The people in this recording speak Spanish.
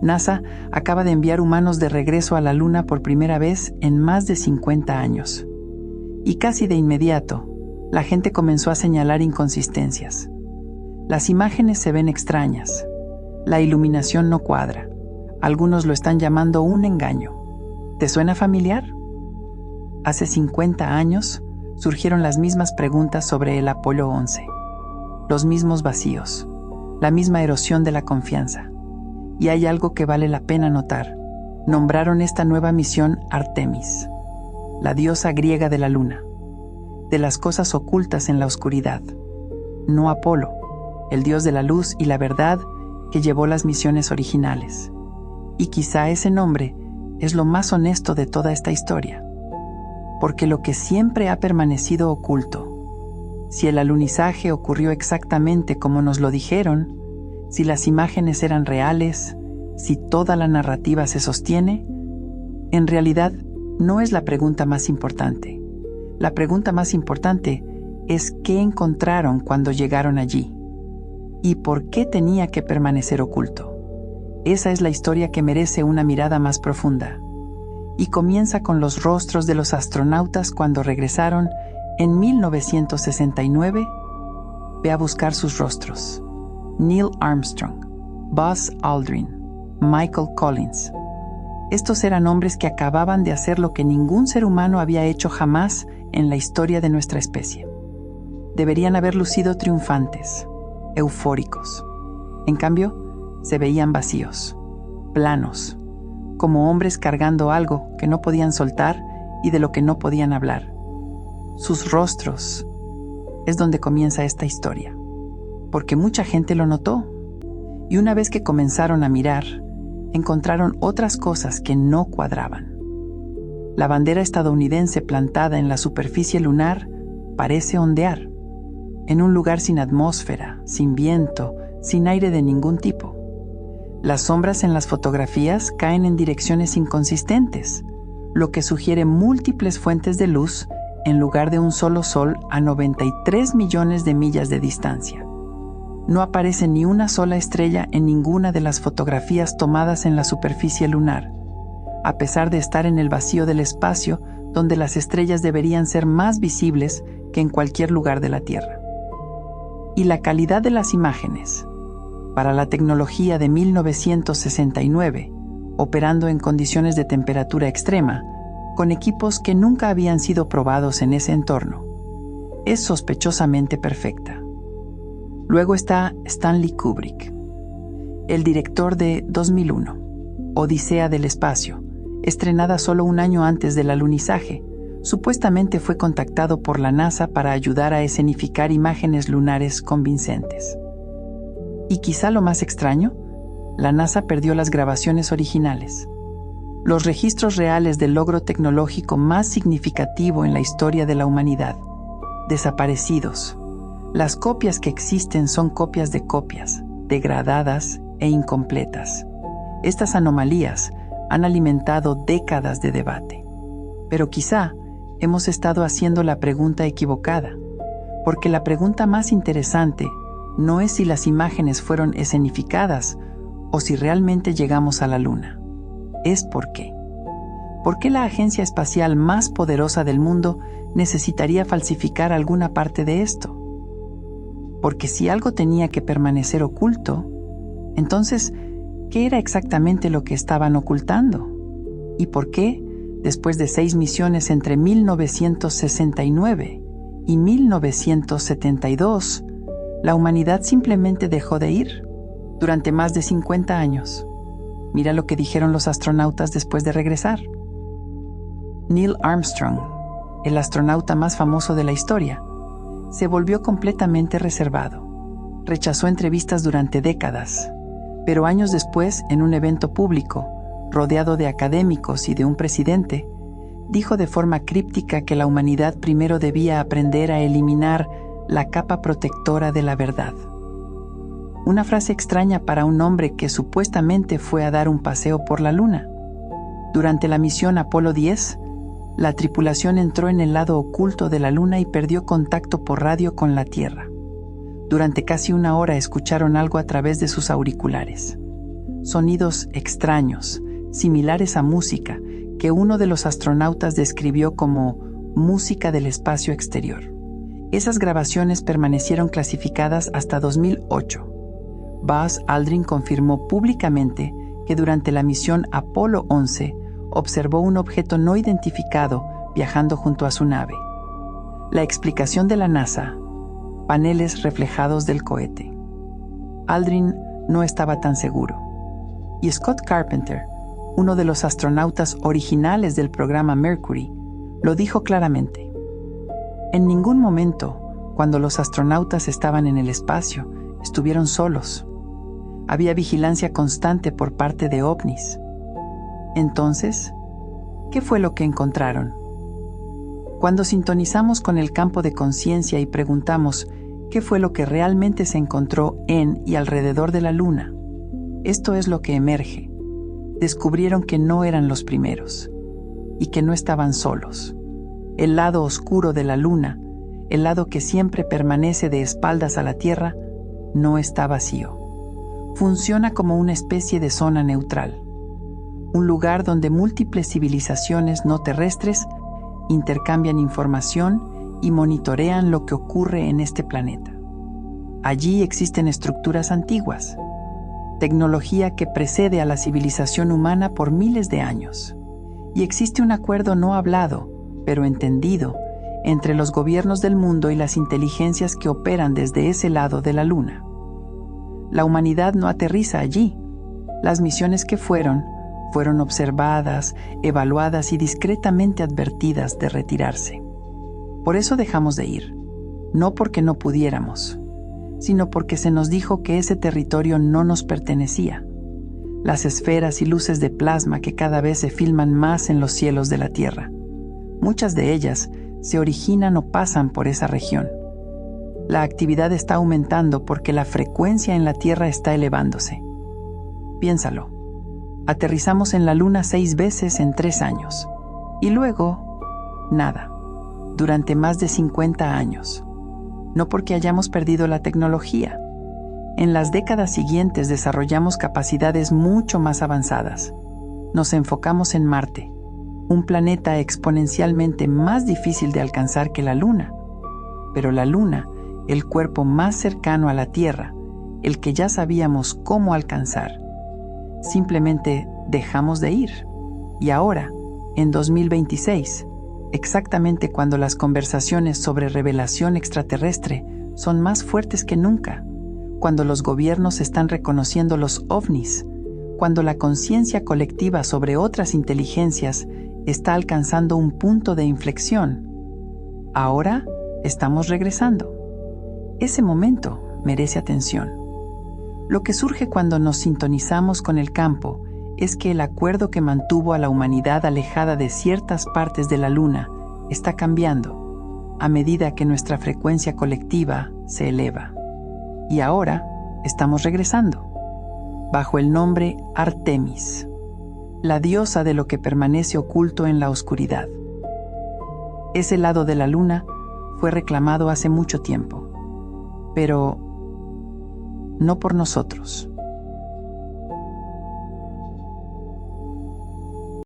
NASA acaba de enviar humanos de regreso a la Luna por primera vez en más de 50 años. Y casi de inmediato, la gente comenzó a señalar inconsistencias. Las imágenes se ven extrañas. La iluminación no cuadra. Algunos lo están llamando un engaño. ¿Te suena familiar? Hace 50 años surgieron las mismas preguntas sobre el Apolo 11. Los mismos vacíos. La misma erosión de la confianza. Y hay algo que vale la pena notar. Nombraron esta nueva misión Artemis, la diosa griega de la luna, de las cosas ocultas en la oscuridad. No Apolo, el dios de la luz y la verdad que llevó las misiones originales. Y quizá ese nombre es lo más honesto de toda esta historia. Porque lo que siempre ha permanecido oculto, si el alunizaje ocurrió exactamente como nos lo dijeron, si las imágenes eran reales, si toda la narrativa se sostiene, en realidad no es la pregunta más importante. La pregunta más importante es qué encontraron cuando llegaron allí y por qué tenía que permanecer oculto. Esa es la historia que merece una mirada más profunda. Y comienza con los rostros de los astronautas cuando regresaron en 1969. Ve a buscar sus rostros. Neil Armstrong, Buzz Aldrin, Michael Collins. Estos eran hombres que acababan de hacer lo que ningún ser humano había hecho jamás en la historia de nuestra especie. Deberían haber lucido triunfantes, eufóricos. En cambio, se veían vacíos, planos, como hombres cargando algo que no podían soltar y de lo que no podían hablar. Sus rostros es donde comienza esta historia, porque mucha gente lo notó, y una vez que comenzaron a mirar, encontraron otras cosas que no cuadraban. La bandera estadounidense plantada en la superficie lunar parece ondear, en un lugar sin atmósfera, sin viento, sin aire de ningún tipo. Las sombras en las fotografías caen en direcciones inconsistentes, lo que sugiere múltiples fuentes de luz en lugar de un solo sol a 93 millones de millas de distancia. No aparece ni una sola estrella en ninguna de las fotografías tomadas en la superficie lunar, a pesar de estar en el vacío del espacio donde las estrellas deberían ser más visibles que en cualquier lugar de la Tierra. Y la calidad de las imágenes, para la tecnología de 1969, operando en condiciones de temperatura extrema, con equipos que nunca habían sido probados en ese entorno, es sospechosamente perfecta. Luego está Stanley Kubrick, el director de 2001, Odisea del Espacio, estrenada solo un año antes del alunizaje. Supuestamente fue contactado por la NASA para ayudar a escenificar imágenes lunares convincentes. Y quizá lo más extraño, la NASA perdió las grabaciones originales, los registros reales del logro tecnológico más significativo en la historia de la humanidad, desaparecidos. Las copias que existen son copias, degradadas e incompletas. Estas anomalías han alimentado décadas de debate. Pero quizá hemos estado haciendo la pregunta equivocada, porque la pregunta más interesante no es si las imágenes fueron escenificadas o si realmente llegamos a la Luna. Es por qué. ¿Por qué la agencia espacial más poderosa del mundo necesitaría falsificar alguna parte de esto? Porque si algo tenía que permanecer oculto, entonces, ¿qué era exactamente lo que estaban ocultando? ¿Y por qué, después de 6 misiones entre 1969 y 1972, la humanidad simplemente dejó de ir durante más de 50 años? Mira lo que dijeron los astronautas después de regresar. Neil Armstrong, el astronauta más famoso de la historia, se volvió completamente reservado. Rechazó entrevistas durante décadas, pero años después, en un evento público, rodeado de académicos y de un presidente, dijo de forma críptica que la humanidad primero debía aprender a eliminar la capa protectora de la verdad. Una frase extraña para un hombre que supuestamente fue a dar un paseo por la Luna. Durante la misión Apolo 10, la tripulación entró en el lado oculto de la Luna y perdió contacto por radio con la Tierra. Durante casi 1 hora escucharon algo a través de sus auriculares. sonidos extraños, similares a música, que uno de los astronautas describió como música del espacio exterior. Esas grabaciones permanecieron clasificadas hasta 2008. Buzz Aldrin confirmó públicamente que durante la misión Apolo 11 observó un objeto no identificado viajando junto a su nave. La explicación de la NASA: paneles reflejados del cohete. Aldrin no estaba tan seguro. Y Scott Carpenter, uno de los astronautas originales del programa Mercury, lo dijo claramente. En ningún momento, cuando los astronautas estaban en el espacio, estuvieron solos. Había vigilancia constante por parte de ovnis. Entonces, ¿qué fue lo que encontraron? Cuando sintonizamos con el campo de conciencia y preguntamos qué fue lo que realmente se encontró en y alrededor de la Luna, esto es lo que emerge. Descubrieron que no eran los primeros y que no estaban solos. El lado oscuro de la Luna, el lado que siempre permanece de espaldas a la Tierra, no está vacío. Funciona como una especie de zona neutral, un lugar donde múltiples civilizaciones no terrestres intercambian información y monitorean lo que ocurre en este planeta. Allí existen estructuras antiguas, tecnología que precede a la civilización humana por miles de años, y existe un acuerdo no hablado, pero entendido, entre los gobiernos del mundo y las inteligencias que operan desde ese lado de la Luna. La humanidad no aterriza allí. Las misiones que fueron observadas, evaluadas y discretamente advertidas de retirarse. Por eso dejamos de ir, no porque no pudiéramos, sino porque se nos dijo que ese territorio no nos pertenecía. Las esferas y luces de plasma que cada vez se filman más en los cielos de la Tierra, muchas de ellas se originan o pasan por esa región. La actividad está aumentando porque la frecuencia en la Tierra está elevándose. Piénsalo. Aterrizamos en la Luna 6 veces en 3 años. Y luego, nada. Durante más de 50 años. No porque hayamos perdido la tecnología. En las décadas siguientes desarrollamos capacidades mucho más avanzadas. Nos enfocamos en Marte, un planeta exponencialmente más difícil de alcanzar que la Luna. Pero la Luna, el cuerpo más cercano a la Tierra, el que ya sabíamos cómo alcanzar, simplemente dejamos de ir. Y ahora, en 2026, exactamente cuando las conversaciones sobre revelación extraterrestre son más fuertes que nunca, cuando los gobiernos están reconociendo los ovnis, cuando la conciencia colectiva sobre otras inteligencias está alcanzando un punto de inflexión, ahora estamos regresando. Ese momento merece atención. Lo que surge cuando nos sintonizamos con el campo es que el acuerdo que mantuvo a la humanidad alejada de ciertas partes de la Luna está cambiando a medida que nuestra frecuencia colectiva se eleva. Y ahora estamos regresando, bajo el nombre Artemis, la diosa de lo que permanece oculto en la oscuridad. Ese lado de la Luna fue reclamado hace mucho tiempo, pero no por nosotros.